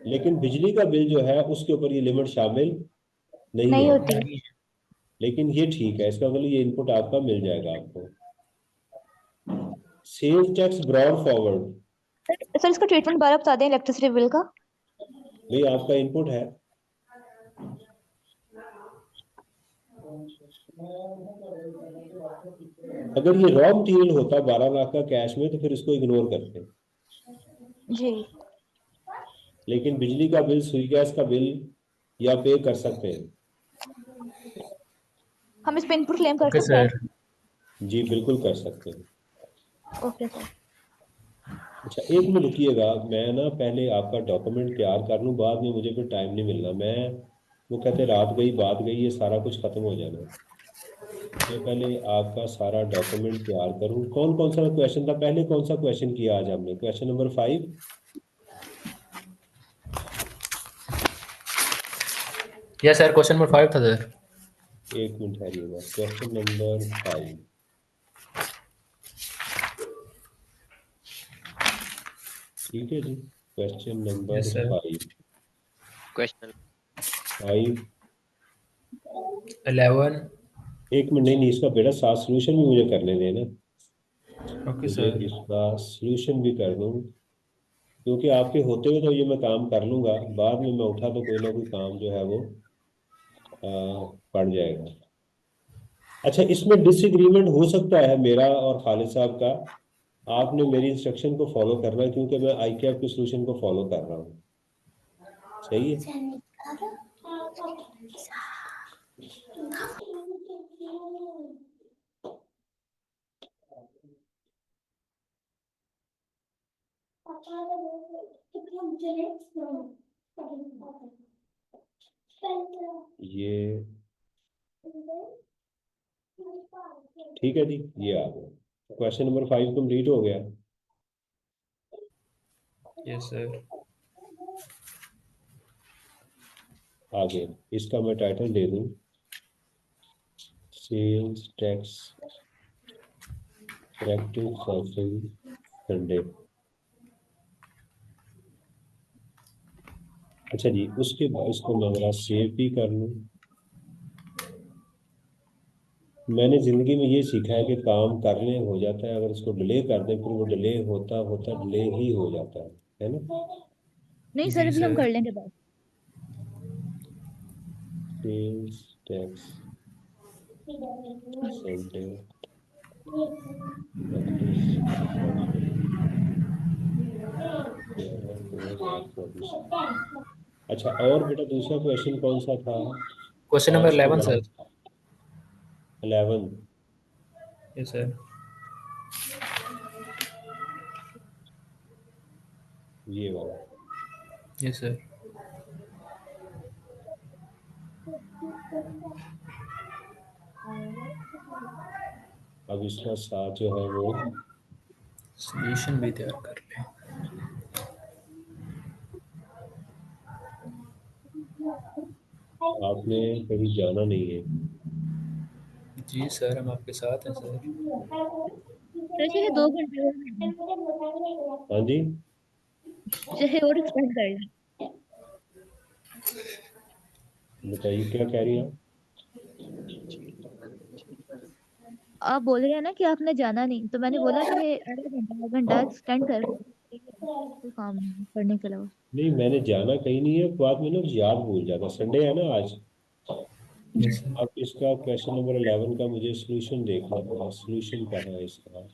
लेकिन बिजली का बिल जो है उसके ऊपर ये लिमिट शामिल नहीं नहीं है। होती। लेकिन ये ठीक है, इसका मतलब ये इनपुट आपका मिल जाएगा आपको। Sales tax brought forward, sir इसका ट्रीटमेंट बारह बता दें इलेक्ट्रिसिटी बिल का। भाई आपका इनपुट है। अगर ये रॉ मटेरियल होता 12 लाख का कैश में तो फिर इसको इग्नोर करते, जी। लेकिन बिजली का बिल, सुई गैस का बिल या पे कर सकते हैं। हम इस पे इनपुट क्लेम कर ओके सकते हैं। सर जी बिल्कुल कर सकते हैं। Okay sir. अच्छा एक मिनट रुकिएगा, मैं ना पहले आपका डॉक्यूमेंट तैयार कर लूँ, बाद में मुझे फिर टाइम नहीं मिलना। मैं वो कहते रात गई बात गई, ये सारा कुछ खत्म हो जाना है। मैं पहले आपका सारा डॉक्यूमेंट तैयार करूँ। कौन कौन सा क्वेश्चन था पहले, कौन सा क्वेश्चन किया आज हमने? Question number 5। Yes sir, question number 5 था सर। एक मिनट ठहरिएगा, क्वेश्चन नंबर 5। ठीक है जी, question number yes sir. 5। Question 5 11। एक मिनट, नहीं इसका बेटा साथ सोल्यूशन भी मुझे करने देना, ओके मुझे सर। इसका सोल्यूशन भी कर दूँ, क्योंकि आपके होते हुए तो ये मैं काम कर लूँगा, बाद में मैं उठा तो कोई ना कोई काम जो है वो पड़ जाएगा। अच्छा इसमें डिसएग्रीमेंट हो सकता है मेरा और खालिद साहब का, आपने मेरी इंस्ट्रक्शन को फॉलो करना है, क्योंकि मैं आईकैप के सोल्यूशन को फॉलो कर रहा हूँ। सही है? ये ठीक है जी, ये आ गया। क्वेश्चन नंबर 5 कंप्लीट हो गया। Yes sir. आगे इसका मैं टाइटल दे दूं, sales tax corrective service Sunday. अच्छा जी, उसके बाद इसको मैं जरा सेव भी कर लूँ। मैंने जिंदगी में ये सीखा है कि काम करने हो जाता है, अगर इसको डिले कर दें फिर वो डिले होता होता डिले ही हो जाता है ना? नहीं सर, जी अभी हम सर। कर लेंगे बात। Sales tax Sunday. अच्छा और बेटा दूसरा क्वेश्चन कौन सा था? Question number 11 sir. 11। Yes sir. ये वाला। Yes sir. अब इसका साथ जो है वो सॉल्यूशन भी तैयार कर लें। आपने कहीं जाना नहीं है, जी सर, हम आपके साथ हैं सर। सर चाहे 2 घंटे और कर लें, हाँ जी, चाहे और एक्सपेंड कर लें। बताइए क्या कह रही हैं आप? आप बोल रहे हैं ना कि आपने जाना नहीं, तो मैंने बोला कि आधा घंटा एक्सटेंड कर लें, कोई काम नहीं करने के अलावा। नहीं, मैंने जाना कहीं नहीं है, बाद में ना याद भूल जाता, संडे है ना आज। Yes sir. अब इसका क्वेश्चन नंबर 11 का मुझे सोल्यूशन देखना पड़ा, सोल्यूशन कहाँ है इसका?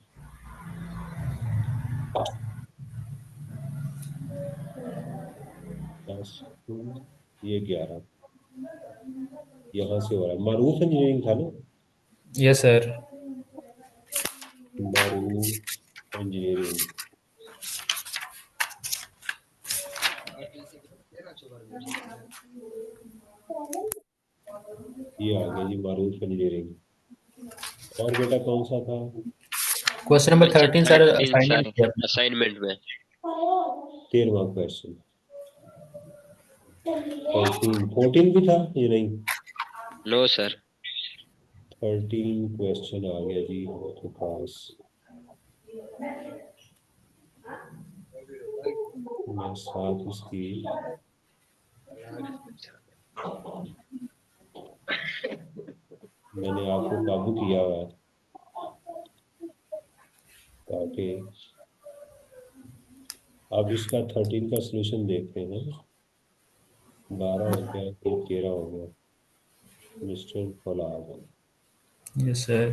ये 11 यहाँ से हो रहा है, मारूफ इंजीनियरिंग था ना? Yes sir. मारूफ इंजीनियरिंग, ये आ गया जी, मारूफ इंजीनियरिंग। और बेटा कौन सा था? Question number 13 sir, 13 assignment sir किया आपने। असाइनमेंट में। 13वां क्वेश्चन। 14 भी था ये? नहीं, नो सर। 13 क्वेश्चन आ गया जी आपके पास। मैं साथ इसकी मैंने आपको काबू किया हुआ है ताकि अब इसका 13 का सलूशन देखते हैं। 12 हो गया, 13 हो गया। Mister Faulad, yes sir.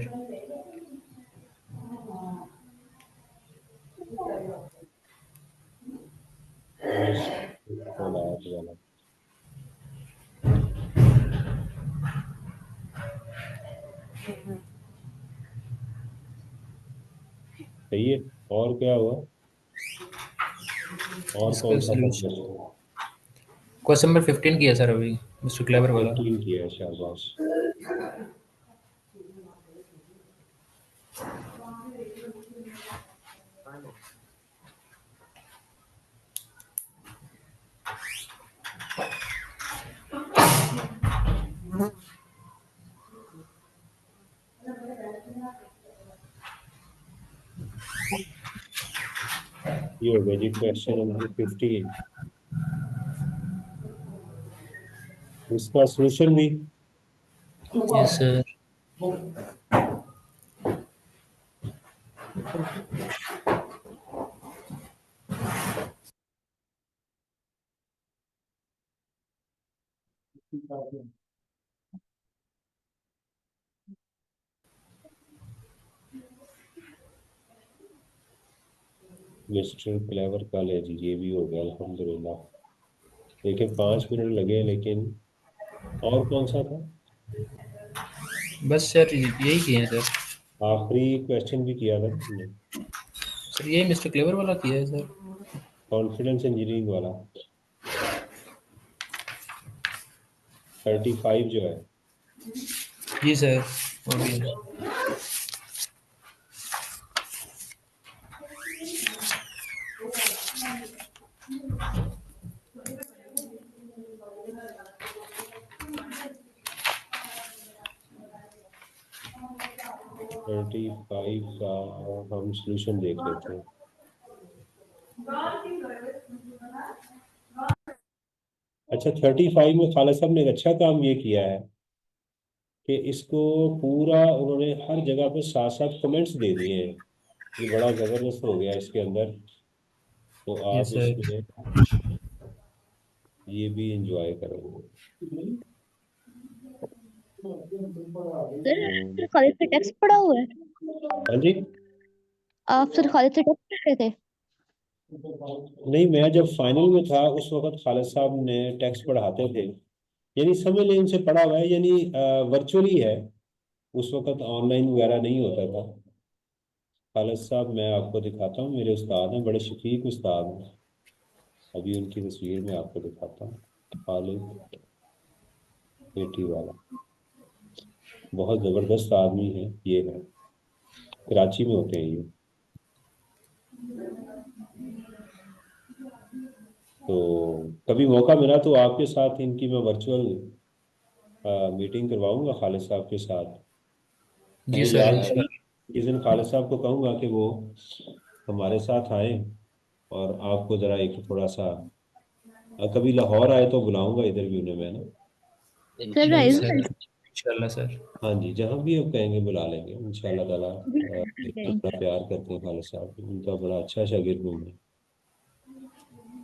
Mister Faulad वाला सही है। और क्या हुआ? और इसका कौन सा था सॉल्यूशन क्वेश्चन? क्वेश्चन नंबर 15 किया सर अभी, मिस्टर क्लेवर वाला। 15 किया है, शाबाश। ये हो गया जी क्वेश्चन नंबर 15। इसका सलूशन भी यस सर। मिस्टर क्लेवर का ले जी, ये भी हो गया अल्हम्दुलिल्लाह। देखिए 5 मिनट लगे, लेकिन और कौन सा था? बस सर यही किए हैं सर। आखिरी क्वेश्चन भी किया था ना हमने, सर यही मिस्टर क्लेवर वाला किया है सर। कॉन्फिडेंस इंजीनियरिंग वाला। 35 जो है। जी सर, वो भी है। थर्टी फाइव का हम सॉल्यूशन देख लेते हैं। अच्छा, 35 में खालिद साहब ने एक अच्छा काम ये किया है कि इसको पूरा उन्होंने हर जगह पे साथ साथ कमेंट्स दे दिए हैं। ये बड़ा ज़बरदस्त हो गया इसके अंदर। तो यस आप सर। इसमें ये भी इंजॉय करेंगे। सर तो आपने खालिद से टेक्स्ट पढ़ा हुआ है? हाँ जी। आप सर खालिद से टेक्स्ट पढ़ रहे थे? नहीं, मैं जब फाइनल में था उस वक्त खालिद साहब ने टेक्स्ट पढ़ाते थे, यानी समझ लें उनसे पढ़ा हुआ है, यानी वर्चुअली है। उस वक्त ऑनलाइन वगैरह नहीं होता था। खालिद साहब मैं आपको दिखाता हूँ, मेरे उस्ताद हैं, बड़े शफीक उस्ताद हैं। अभी उनकी तस्वीर में आपको दिखाता हूँ। खालिद पेटी वाला बहुत ज़बरदस्त आदमी है, ये है, कराची में होते हैं ये। तो कभी मौका मिला तो आपके साथ इनकी मैं वर्चुअल मीटिंग करवाऊंगा खालिद साहब के साथ। जी हमें सर याद इंशाल्लाह। रखिए, किस दिन खालिद साहब को कहूँगा कि वो हमारे साथ आए और आपको ज़रा एक थोड़ा सा कभी लाहौर आए तो बुलाऊंगा इधर भी उन्हें मैं ना। सर जी राइज सर में इंशाल्लाह सर। हाँ जी, जहाँ भी आप कहेंगे बुला लेंगे इंशाल्लाह ताला। जी देखिए बड़ा प्यार करते हैं खालिद साहब, उनका बड़ा अच्छा शागिर्द हूँ मैं।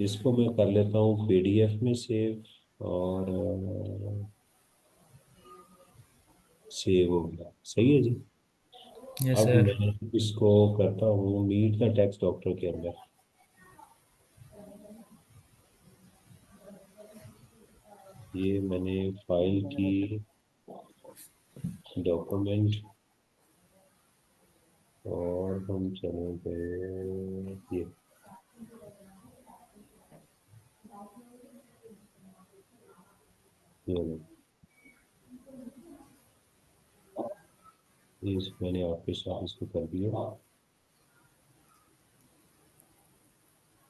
इसको मैं कर लेता हूँ PDF में सेव और सेव हो गया, सही है जी। यस अब सर। मैं इसको करता हूँ मीट द टेक्स्ट डॉक्टर के अंदर। ये मैंने फाइल की डॉक्यूमेंट और हम चलेंगे ये इस मैंने आपके साथ इसको कर दिया।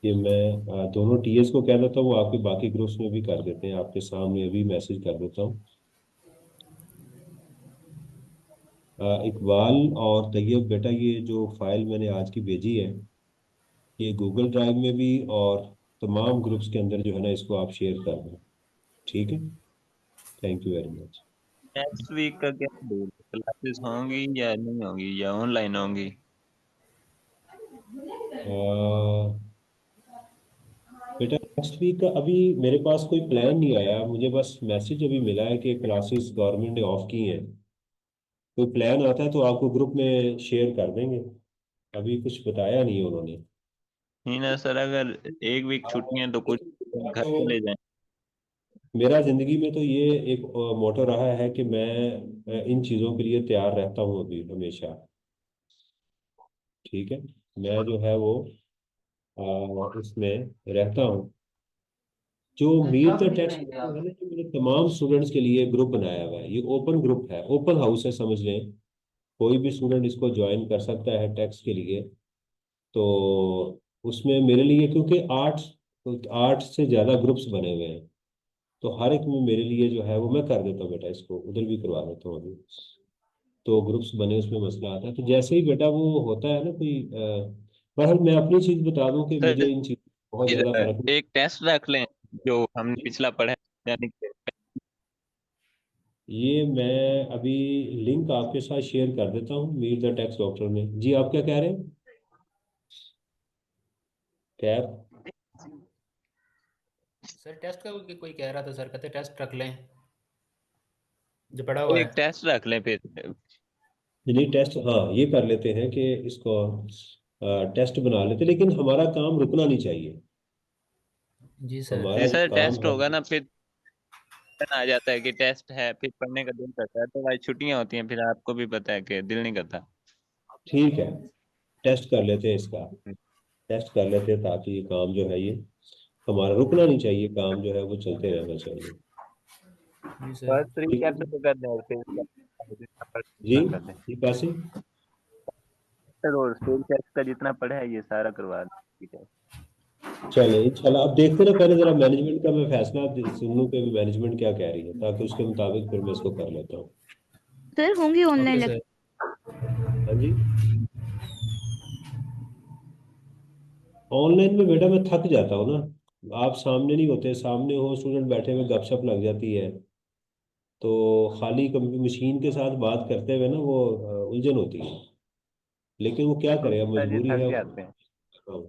ये मैं दोनों TS को कह देता हूँ, आपके बाकी ग्रुप्स में भी कर देते हैं, आपके सामने अभी मैसेज कर देता हूँ। इकबाल और तैयब बेटा, ये जो फाइल मैंने आज की भेजी है ये गूगल ड्राइव में भी और तमाम ग्रुप्स के अंदर जो है ना इसको आप शेयर कर दें, ठीक है। Thank you very much. Next week का क्या शेड्यूल, क्लासेस होंगी या नहीं होंगी या ऑनलाइन होंगी? बेटा नेक्स्ट वीक का अभी मेरे पास कोई प्लान नहीं आया, मुझे बस मैसेज अभी मिला है कि क्लासेस गवर्नमेंट ने ऑफ की हैं। कोई प्लान आता है तो आपको ग्रुप में शेयर कर देंगे, अभी कुछ बताया नहीं है उन्होंने। नहीं ना सर, अगर एक वीक छुट्टियां तो कुछ घर तो चले जाएं। मेरा जिंदगी में तो ये एक मोटो रहा है कि मैं इन चीज़ों के लिए तैयार रहता हूँ अभी हमेशा, ठीक है। मैं जो है वो इसमें रहता हूँ। जो मीट द टेक्स्ट है ना, जो मैंने तमाम स्टूडेंट्स के लिए ग्रुप बनाया हुआ है, ये ओपन ग्रुप है, ओपन हाउस है समझ लें। कोई भी स्टूडेंट इसको ज्वाइन कर सकता है टेक्स्ट के लिए। तो उसमें मेरे लिए क्योंकि आठ आठ से ज़्यादा ग्रुप्स बने हुए हैं, तो हर एक में मेरे लिए जो है वो मैं कर देता हूँ बेटा, इसको उधर भी करवा देता हूँ अभी। तो ग्रुप्स बने उसमें मसला आता है, तो जैसे ही बेटा वो होता है ना कोई बहरहाल मैं अपनी चीज़ बता दूं कि मुझे सर इन चीज़ बहुत ज़्यादा फर्क नहीं। एक टेस्ट रख लें जो हमने पिछला पढ़ा है, यानी कि ये मैं अभी लिंक आपके साथ शेयर कर देता हूँ मीट द टेक्स्ट डॉक्टर में। जी आप क्या कह रहे हैं खैर? सर टेस्ट का कोई कह रहा था सर, कहते टेस्ट रख लें जो पड़ा हुआ एक है। टेस्ट रख लें फिर। नहीं टेस्ट, हाँ ये कर लेते हैं कि इसको टेस्ट बना लेते, लेकिन हमारा काम रुकना नहीं चाहिए। जी सर। हमारा जी जो सर, काम टेस्ट है होगा ना फिर आ जाता है कि टेस्ट है, फिर पढ़ने का दिल करता है, तो भाई छुट्टियां होती हैं फिर आपको भी पता है कि दिल नहीं करता। ठीक है, टेस्ट कर लेते हैं इसका, टेस्ट कर लेते हैं ताकि ये काम जो है ये हमारा रुकना नहीं चाहिए, काम जो है वो चलते रहना चाहिए। जी सर। फर्स्ट थ्री ठीक है चैप्टर जी। तो कर दें और फिर जितना पढ़े जी उतना कर दें जी कासिम। सर, और स्पेल चेक का जितना पढ़ा है ये सारा करवा दें, ठीक है। चले इंशाल्लाह, अब देखते ना पहले जरा मैनेजमेंट का मैं फैसला सुन लूं कि मैनेजमेंट क्या कह रही है, ताकि उसके मुताबिक फिर मैं इसको कर लेता हूँ। सर होंगी ओके ऑनलाइन सर। हाँ जी, ऑनलाइन में बेटा मैं थक जाता हूँ ना, आप सामने नहीं होते, सामने हो स्टूडेंट बैठे हुए गपशप लग जाती है, तो खाली मशीन के साथ बात करते हुए ना वो उलझन होती है। लेकिन वो क्या करे, अब सर जी मजबूरी थक है। जाते हैं। हाँ,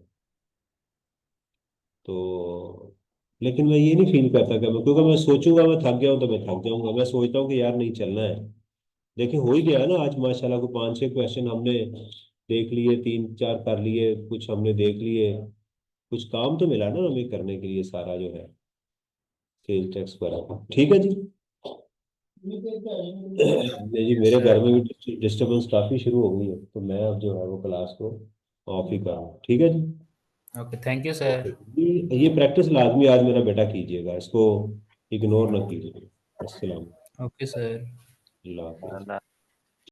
तो लेकिन मैं ये नहीं फील करता कि मैं, क्योंकि मैं सोचूंगा मैं थक गया हूँ तो मैं थक जाऊंगा, मैं सोचता हूँ कि यार नहीं चलना है। लेकिन हो ही गया ना आज माशाल्लाह को 5-6 क्वेश्चन हमने देख लिए, 3-4 कर लिए, कुछ हमने देख लिए, कुछ काम तो मिला ना हमें करने के लिए सारा जो है सेल टैक्स पर। ठीक है जी। नहीं जी, यस मेरे घर सर। में भी डिस्टरबेंस काफ़ी शुरू हो गई है, तो मैं अब जो है वो क्लास को ऑफ ही कर रहा हूँ, ठीक है जी। Okay thank you sir. Okay, ये प्रैक्टिस लाजमी आज मेरा बेटा कीजिएगा, इसको इग्नोर ना कीजिएगा। अस्सलाम ओके सर। वालेकुम। अल्लाह हाफिज़।